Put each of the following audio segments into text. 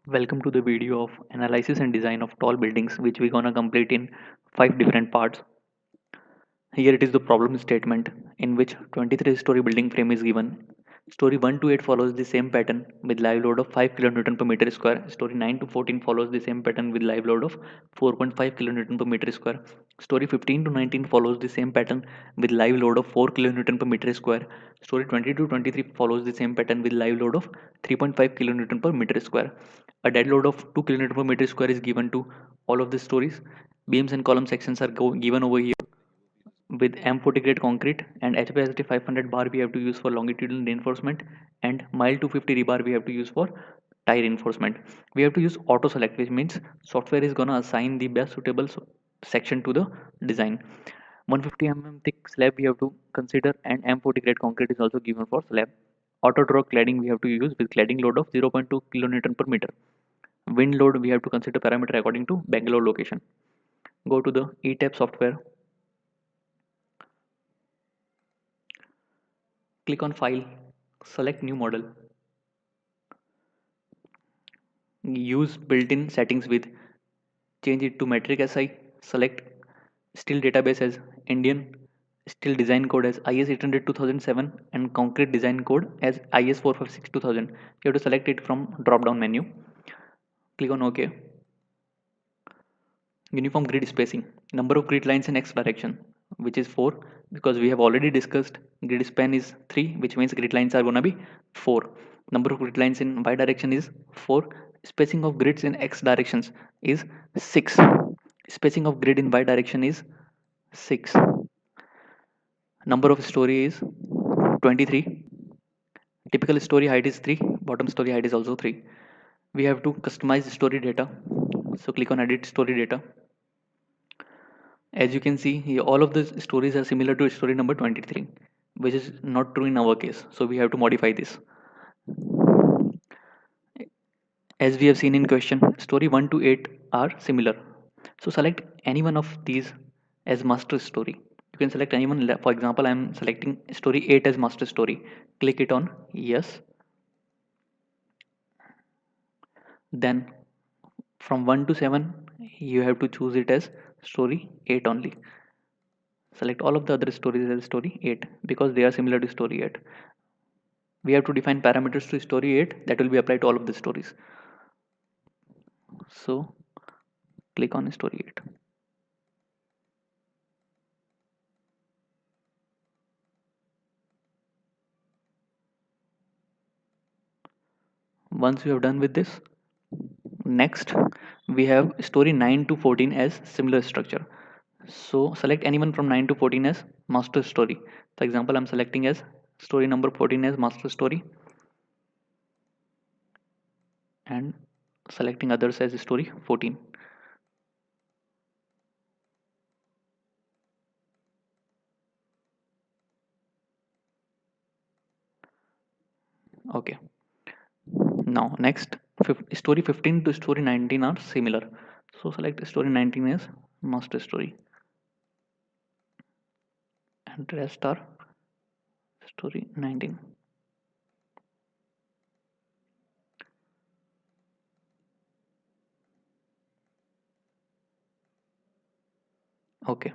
Welcome to the video of analysis and design of tall buildings which we're gonna complete in 5 different parts. Here it is the problem statement in which 23-story building frame is given. Story 1 to 8 follows the same pattern with live load of 5 kN per meter square. Story 9 to 14 follows the same pattern with live load of 4.5 kN per meter square. Story 15 to 19 follows the same pattern with live load of 4 kN per meter square. Story 20 to 23 follows the same pattern with live load of 3.5 kN per meter square. A dead load of 2 kN per meter square is given to all of the stories. Beams and column sections are given over here with M40 grade concrete and HPST 500 bar we have to use for longitudinal reinforcement and mile 250 rebar we have to use for tie reinforcement. We have to use auto select, which means software is gonna assign the best suitable section to the design. 150 thick slab we have to consider and M40 grade concrete is also given for slab. Auto draw cladding we have to use with cladding load of 0.2 kilonewton per meter. Wind load we have to consider parameter according to Bangalore location. Go to the ETAP software. Click on File, select New Model. Use built-in settings with change it to metric SI, select steel database as Indian, steel design code as IS 800 2007 and concrete design code as IS 456 2000. You have to select it from drop down menu. Click on OK. Uniform grid spacing, number of grid lines in X direction, which is 4 because we have already discussed grid span is 3, which means grid lines are going to be 4. Number of grid lines in Y direction is 4. Spacing of grids in X directions is 6. Spacing of grid in Y direction is 6. Number of story is 23. Typical story height is 3. Bottom story height is also 3. We have to customize story data. So click on edit story data. As you can see here, all of the stories are similar to story number 23, which is not true in our case. So we have to modify this. As we have seen in question, story 1 to 8 are similar. So select any one of these as master story. You can select anyone. For example, I am selecting story 8 as master story. Click it on yes. Then from 1 to 7, you have to choose it as story 8 only. Select all of the other stories as story 8 because they are similar to story 8. We have to define parameters to story 8 that will be applied to all of the stories. So click on story 8. Once you have done with this, next we have story 9 to 14 as similar structure. So select anyone from 9 to 14 as master story. For example, I'm selecting as story number 14 as master story and selecting others as story 14. Okay. Now next story 15 to story 19 are similar. So select story 19 as master story and rest are story 19. Okay.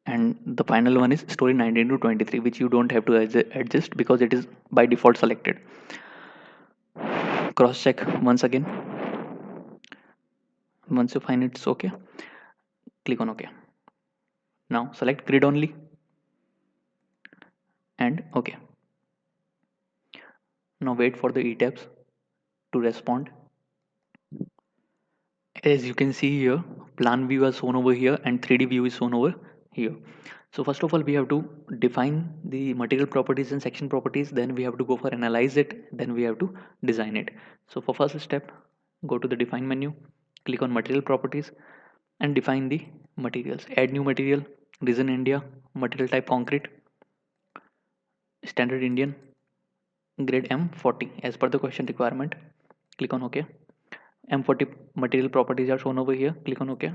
And the final one is story 19 to 23, which you don't have to adjust because it is by default selected. Cross check once again. Once you find it's okay, click on OK. Now select grid only and OK. Now wait for the ETABS to respond. As you can see here, plan view is shown over here and 3D view is shown over here. So first of all, we have to define the material properties and section properties. Then we have to go for analyze it. Then we have to design it. So for first step, go to the define menu, click on material properties and define the materials. Add new material, region India, material type concrete, standard Indian, grade M40 as per the question requirement. Click on OK. M40 material properties are shown over here. Click on OK.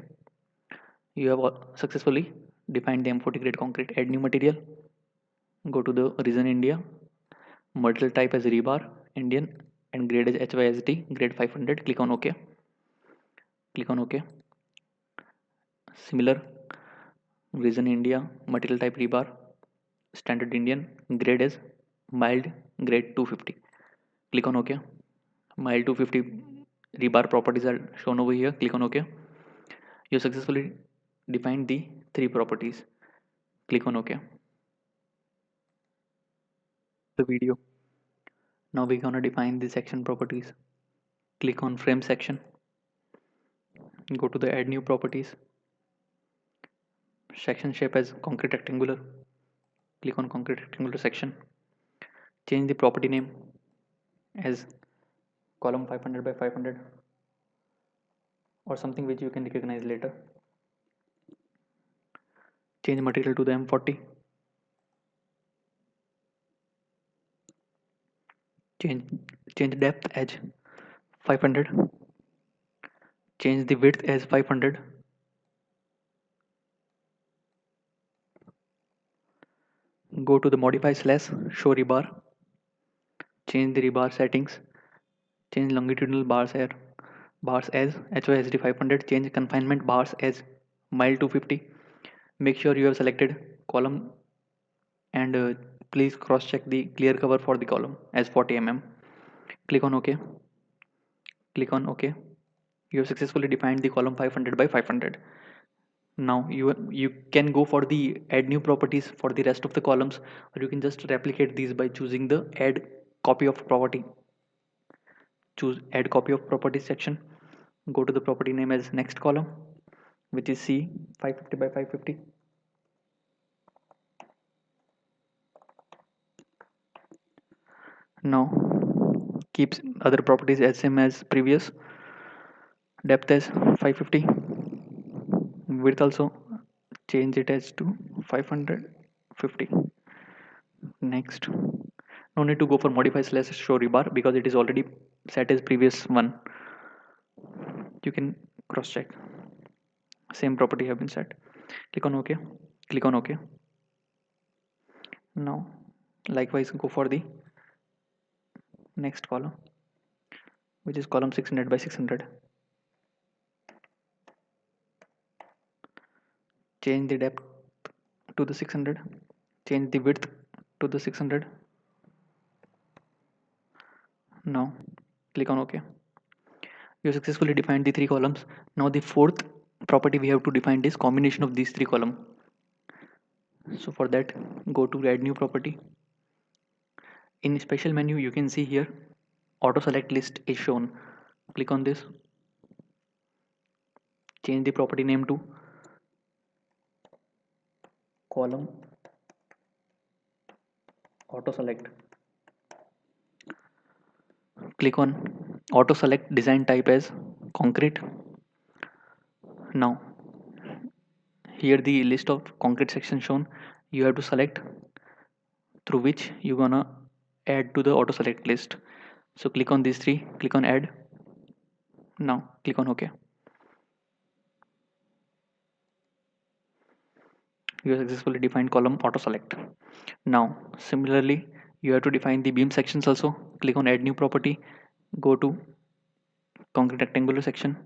You have successfully defined the M40 grade concrete. Add new material. Go to the region India. Material type as rebar Indian. and grade is HYSD, grade 500. Click on OK. Click on OK. Similar, Vision India, material type rebar, standard Indian, grade is mild, grade 250. Click on OK. Mild 250 rebar properties are shown over here. Click on OK. You successfully defined the three properties. Click on OK. The video. Now we're gonna define the section properties. Click on frame section. Go to the add new properties. Section shape as concrete rectangular. Click on concrete rectangular section. Change the property name as column 500 by 500 or something which you can recognize later. Change material to the M40. Change depth as 500. Change the width as 500. Go to the modify slash show rebar. Change the rebar settings. Change longitudinal bars as HOSD 500. Change confinement bars as mild 250. Make sure you have selected column and please cross check the clear cover for the column as 40 mm. Click on OK. Click on OK. You have successfully defined the column 500 by 500. Now you can go for the add new properties for the rest of the columns, or you can just replicate these by choosing the add copy of property. Choose add copy of property section. Go to the property name as next column, which is C 550 by 550. Now keeps other properties as same as previous. Depth as 550. Width also change it as to 550. Next, no need to go for modify slash show rebar because it is already set as previous one. You can cross check. Same property have been set. Click on OK. Click on OK. Now likewise go for the next column, which is column 600 by 600. Change the depth to the 600. Change the width to the 600. Now click on OK. You successfully defined the three columns. Now the fourth property we have to define is combination of these three columns. So for that, go to add new property. In special menu, you can see here auto select list is shown. Click on this. Change the property name to column auto select. Click on auto select design type as concrete. Now here the list of concrete section shown. You have to select through which you're gonna add to the auto select list. So click on these three, click on add. Now click on OK. You have successfully defined column auto select. Now similarly you have to define the beam sections also. Click on add new property. Go to concrete rectangular section.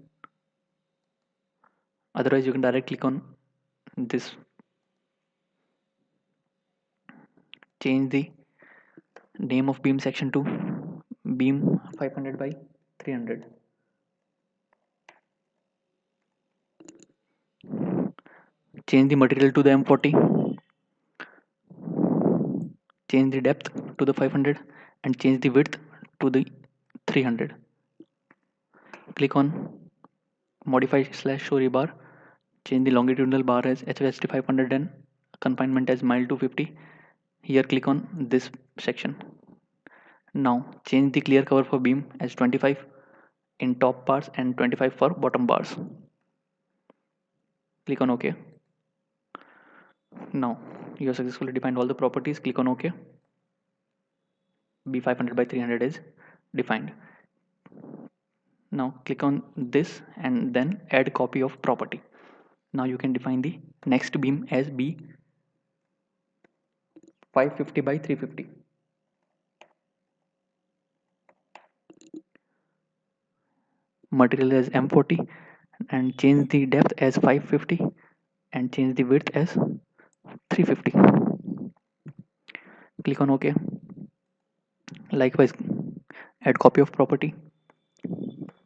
Otherwise you can directly click on this. Change the name of beam section to beam 500 by 300. Change the material to the M40. Change the depth to the 500 and change the width to the 300. Click on modify slash show rebar. Change the longitudinal bar as HVST 500 and confinement as mild 250. Here click on this section. Now change the clear cover for beam as 25 in top bars and 25 for bottom bars. Click on OK. Now you have successfully defined all the properties. Click on OK. B500 by 300 is defined. Now click on this and then add copy of property. Now you can define the next beam as B 550 by 350. material as M40 and change the depth as 550 and change the width as 350. Click on OK. Likewise, add copy of property,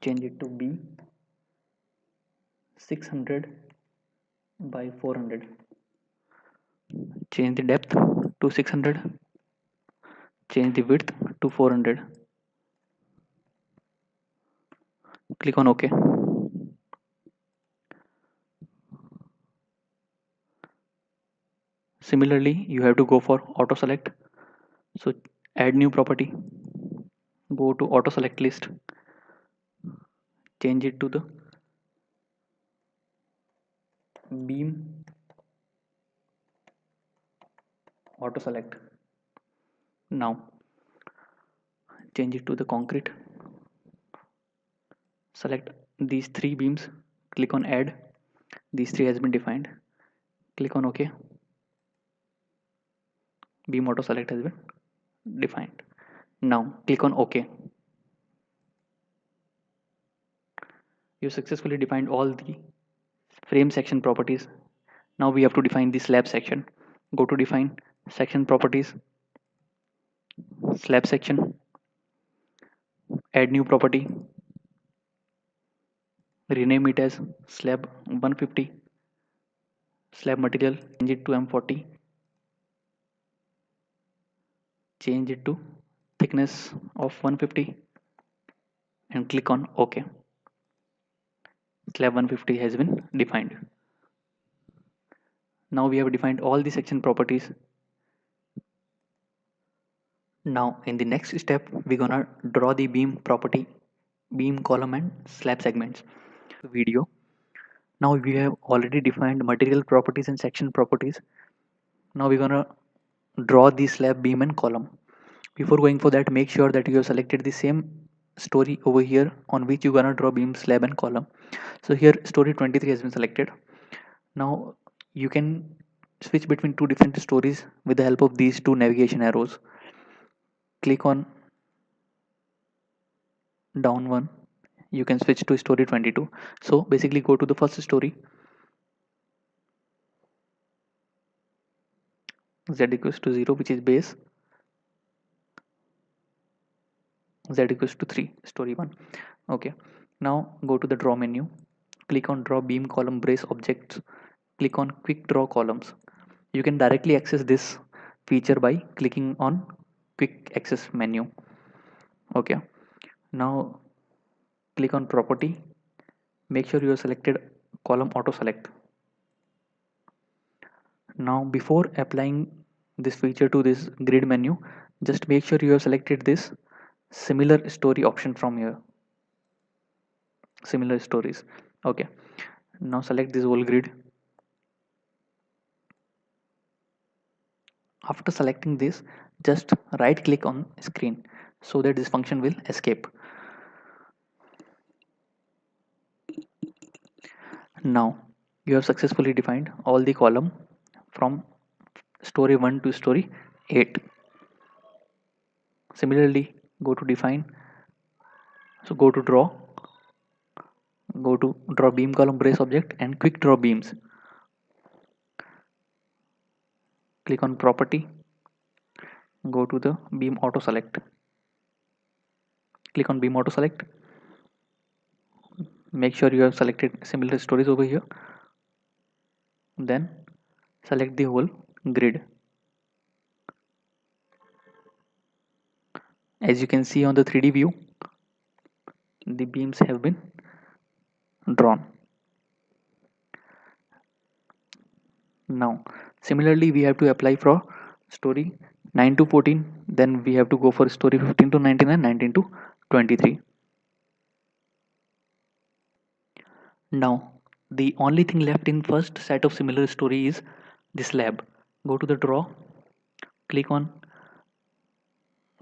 change it to B 600 by 400. Change the depth to 600, change the width to 400. Click on OK. Similarly, you have to go for auto select. So add new property, go to auto select list, change it to the beam auto select. Now change it to the concrete. Select these three beams, click on add. These three has been defined. Click on OK. Beam auto select has been defined. Now click on OK. You successfully defined all the frame section properties. Now we have to define the slab section. Go to define section properties, slab section, add new property, rename it as slab 150, slab material, change it to M40, change it to thickness of 150 and click on OK. Slab 150 has been defined. Now we have defined all the section properties. Now in the next step, we're gonna draw the beam property, beam column and slab segments. Video. Now we have already defined material properties and section properties. Now we're gonna draw the slab, beam and column. Before going for that, make sure that you have selected the same story over here on which you're gonna draw beam, slab and column. So here story 23 has been selected. Now you can switch between two different stories with the help of these two navigation arrows. Click on down one, you can switch to story 22. So basically go to the first story, z equals to 0, which is base, z equals to 3, story 1. Okay, now go to the draw menu, click on draw beam column brace objects, click on quick draw columns. You can directly access this feature by clicking on quick access menu. Okay, now click on property, make sure you have selected column auto select. Now before applying this feature to this grid menu, just make sure you have selected this similar story option from here, similar stories. Okay, now select this whole grid. After selecting this, just right click on screen so that this function will escape. Now you have successfully defined all the column from story 1 to story 8. Similarly, go to define, so go to draw, go to draw beam column brace object and quick draw beams. Click on property, go to the beam auto select, click on beam auto select, make sure you have selected similar stories over here, then select the whole grid. As you can see on the 3D view, the beams have been drawn. Now similarly we have to apply for story 9 to 14, then we have to go for story 15 to 19 and 19 to 23. Now the only thing left in first set of similar story is the slab. Go to the draw, click on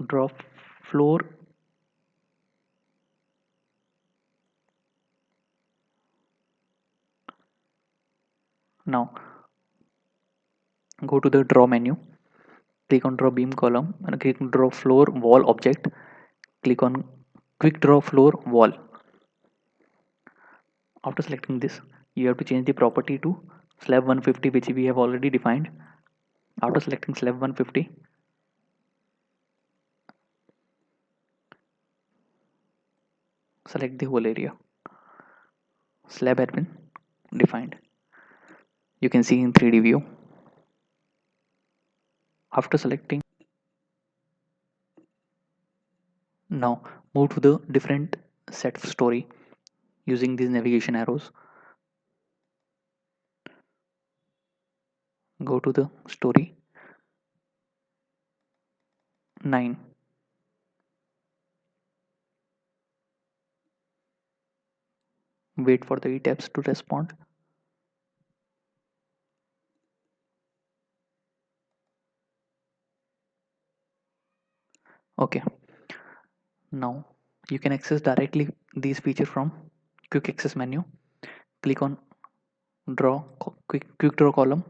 draw floor, now go to the draw menu, click on draw beam column and click on draw floor wall object, click on quick draw floor wall. After selecting this, you have to change the property to slab 150, which we have already defined. After selecting slab 150, select the whole area. Slab has been defined. You can see in 3D view. After selecting, now move to the different set of story using these navigation arrows. Go to the story 9. Wait for the tabs to respond. Okay, now you can access directly these features from quick access menu. Click on quick draw column.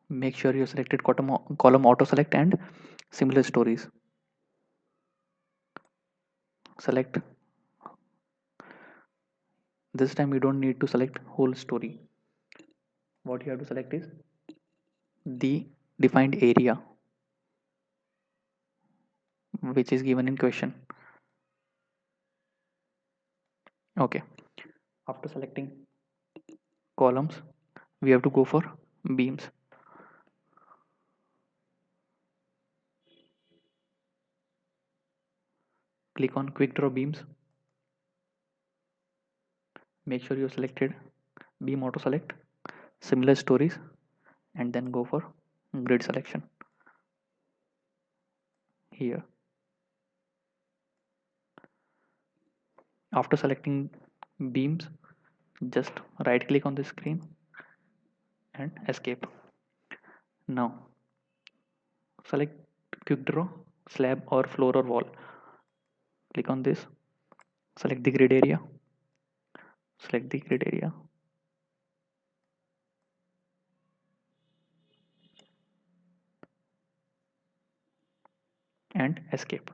Make sure you selected column auto select and similar stories. Select. This time you don't need to select whole story. What you have to select is the defined area which is given in question. Okay, after selecting columns, we have to go for beams. Click on quick draw beams. Make sure you selected beam auto select, similar stories, and then go for grid selection here. After selecting beams, just right click on the screen and escape. Now select quick draw slab or floor or wall. Click on this, select the grid area, select the grid area, and escape.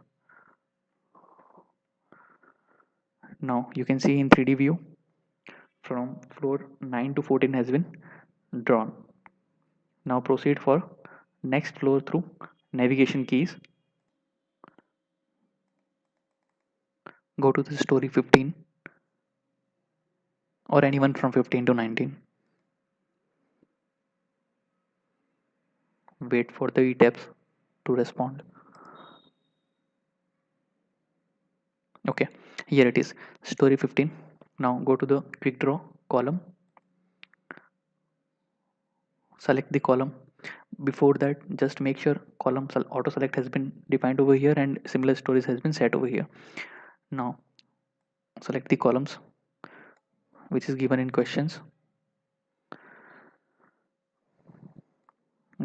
Now you can see in 3D view from floor 9 to 14 has been drawn. Now proceed for next floor through navigation keys. Go to the story 15 or anyone from 15 to 19. Wait for the tabs to respond. Okay, here it is, story 15. Now go to the quick draw column, select the column. Before that, just make sure column auto select has been defined over here and similar stories has been set over here. Now select the columns which is given in questions.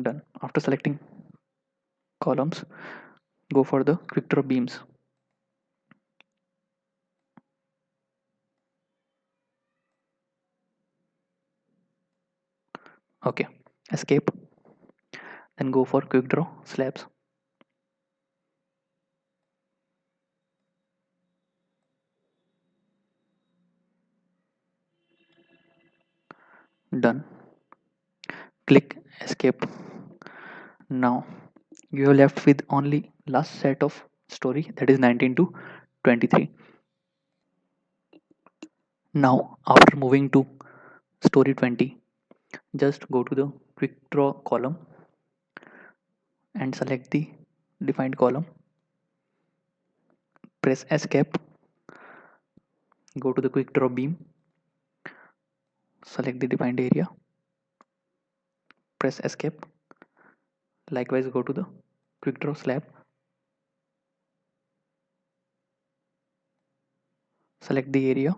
Done. After selecting columns, go for the quick draw beams. Okay, escape. Then go for quick draw slabs. Done. Click escape. Now you are left with only last set of story, that is 19 to 23. Now after moving to story 20, just go to the quick draw column and select the defined column. Press escape. Go to the quick draw beam. Select the defined area. Press escape. Likewise, go to the quick draw slab. Select the area.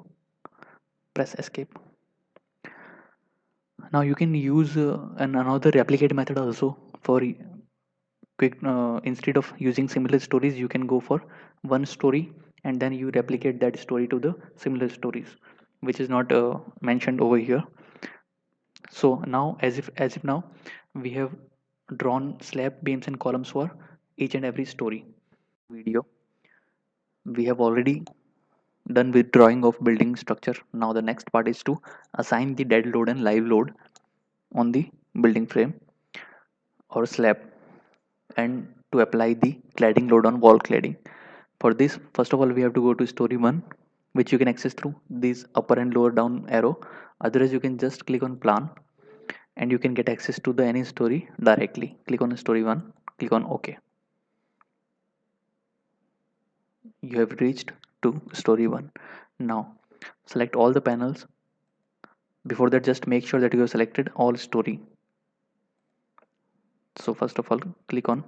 Press escape. Now you can use another replicate method also for quick. Instead of using similar stories, you can go for one story and then you replicate that story to the similar stories, which is not mentioned over here. So now, as if now we have drawn slab, beams, and columns for each and every story. Video, we have already done with drawing of building structure. Now the next part is to assign the dead load and live load on the building frame or slab, and to apply the cladding load on wall cladding. For this, first of all, we have to go to story 1, which you can access through this upper and lower down arrow. Otherwise, you can just click on plan and you can get access to the any story directly. Click on story 1, click on OK. You have reached to story 1. Now select all the panels. Before that, just make sure that you have selected all story. So first of all, click on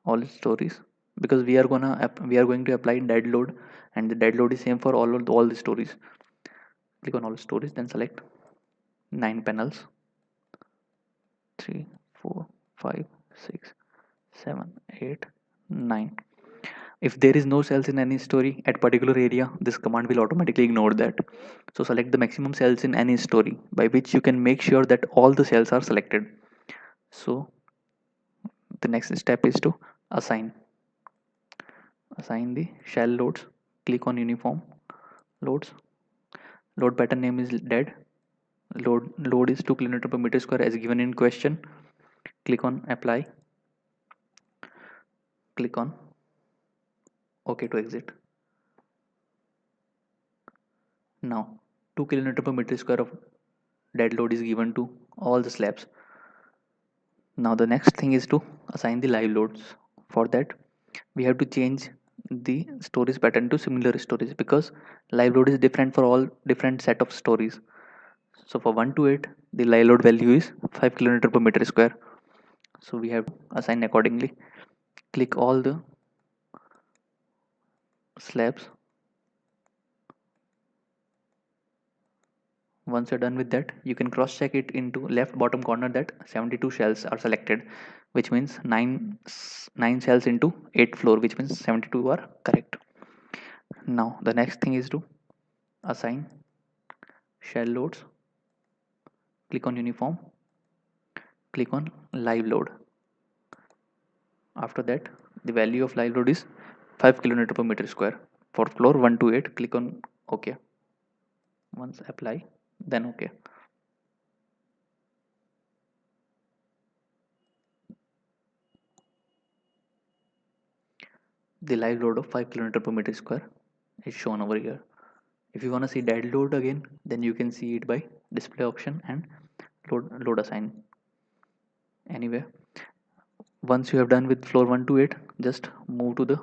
all stories, because we are going to apply dead load, and the dead load is same for all the stories. Click on all stories, then select 9 panels: 3, 4, 5, 6, 7, 8, 9. If there is no cells in any story at particular area, this command will automatically ignore that. So select the maximum cells in any story, by which you can make sure that all the cells are selected. So the next step is to assign the shell loads. Click on uniform loads. Load pattern name is dead. Load is 2 kN per meter square as given in question. Click on apply. Click on OK to exit. Now 2 kN per meter square of dead load is given to all the slabs. Now the next thing is to assign the live loads. For that, we have to change the stories pattern to similar stories, because live load is different for all different set of stories. So for 1 to 8, the live load value is 5 kN per meter square. So we have to assign accordingly. Click all the slabs. Once you're done with that, you can cross check it into left bottom corner that 72 shells are selected, which means 9 cells into 8 floor, which means 72 are correct. Now the next thing is to assign shell loads. Click on uniform, click on live load. After that, the value of live load is 5 kN per meter square. For floor 1 to 8, click on OK. Once apply, then OK. The live load of 5 kN per meter square is shown over here. If you want to see dead load again, then you can see it by display option and load assign. Anyway, once you have done with floor 1 to 8, just move to the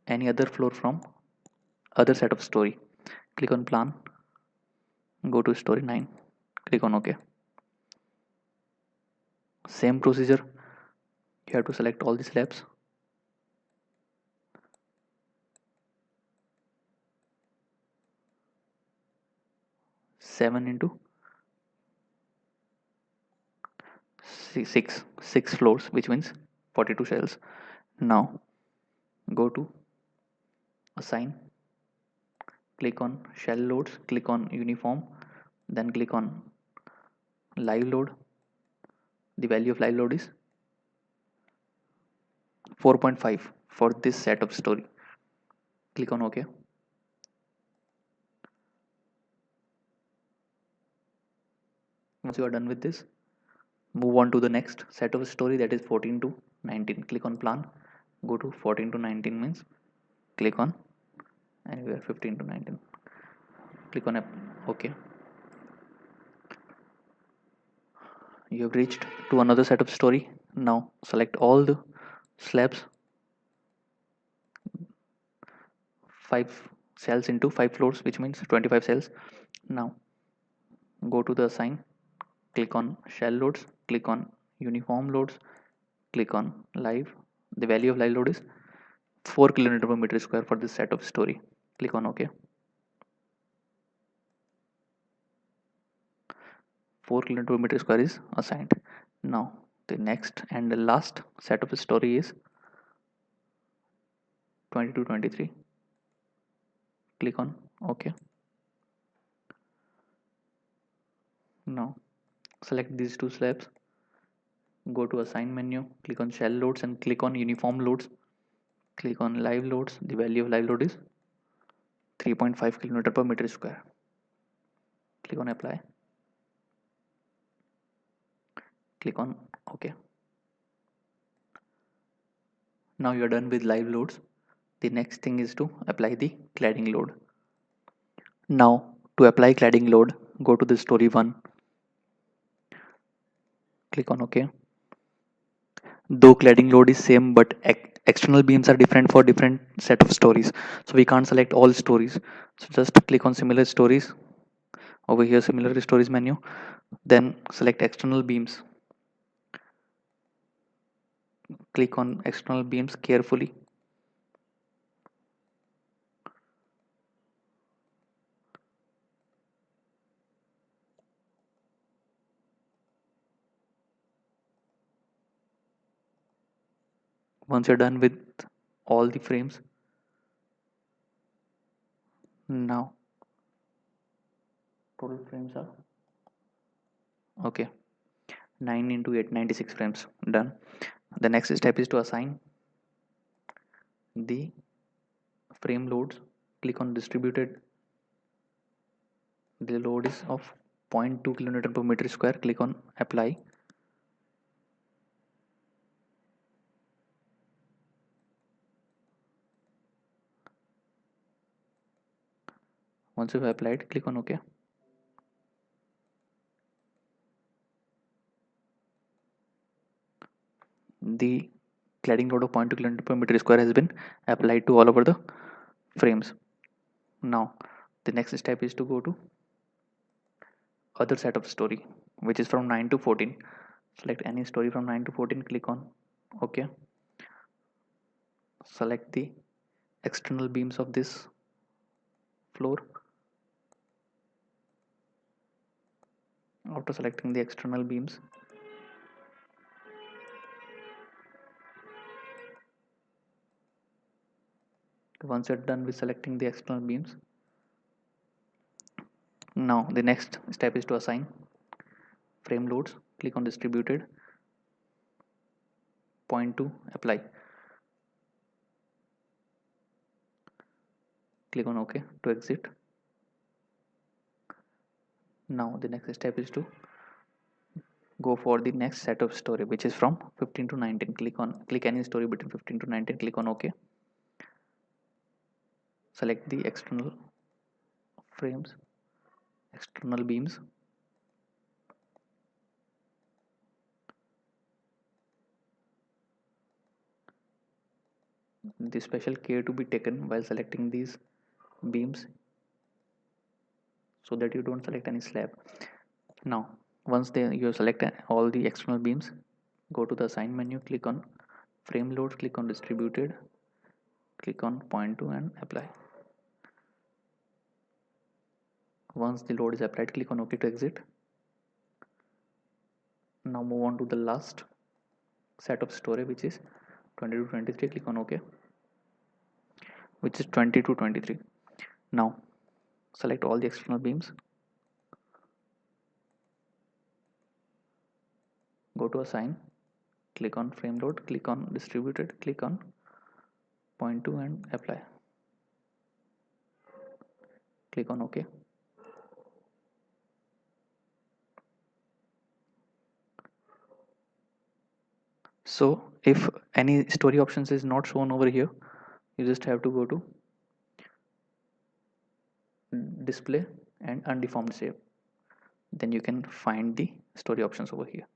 any other floor from other set of story. Click on plan, go to story 9, click on OK. Same procedure, you have to select all the slabs. Seven into six floors, which means 42 shells. Now go to assign, click on shell loads, click on uniform, then click on live load. The value of live load is 4.5 for this set of story. Click on OK. Once you are done with this, move on to the next set of story, that is 14 to 19. Click on plan, go to 14 to 19 means click on anywhere 15 to 19. Click on OK. You have reached to another set of story. Now select all the slabs, 5 cells into 5 floors, which means 25 cells. Now go to the assign, click on shell loads, click on uniform loads, click on live. The value of live load is 4 kN per meter square for this set of story. Click on OK. 4 kN per meter square is assigned. Now the next and the last set of story is 20 to 23. Click on OK. Now select these two slabs, go to assign menu, click on shell loads and click on uniform loads, click on live loads. The value of live load is 3.5 kilometer per meter square. Click on apply. Click on OK. Now you're done with live loads. The next thing is to apply the cladding load. Now to apply cladding load, go to the story 1. Click on OK. Though cladding load is same, but external beams are different for different set of stories, so we can't select all stories. So just click on similar stories over here, similar stories menu, then select external beams. Click on external beams carefully. Once you're done with all the frames, now total frames are okay, 9 into 8, 96 frames. Done. The next step is to assign the frame loads. Click on distributed. The load is of 0.2 kN per meter square. Click on apply. Once you've applied, click on OK. The cladding load of 0.2 kN per meter square has been applied to all over the frames. Now the next step is to go to other set of story, which is from 9 to 14. Select any story from 9 to 14. Click on OK. Select the external beams of this floor. After selecting the external beams, once you're done with selecting the external beams, now the next step is to assign frame loads. Click on distributed, 0.2, apply. Click on OK to exit. Now the next step is to go for the next set of story, which is from 15 to 19. Click any story between 15 to 19. Click on OK. Select the external frames, external beams. The special care to be taken while selecting these beams so that you don't select any slab. Now once you select all the external beams, go to the assign menu, click on frame loads, click on distributed, click on 0.2 and apply. Once the load is applied, click on OK to exit. Now move on to the last set of story, which is 20 to 23. Click on OK, which is 20 to 23. Now select all the external beams, go to assign, click on frame load, click on distributed, click on 0.2 and apply. Click on OK. So if any story options is not shown over here, you just have to go to display and undeformed shape, then you can find the story options over here.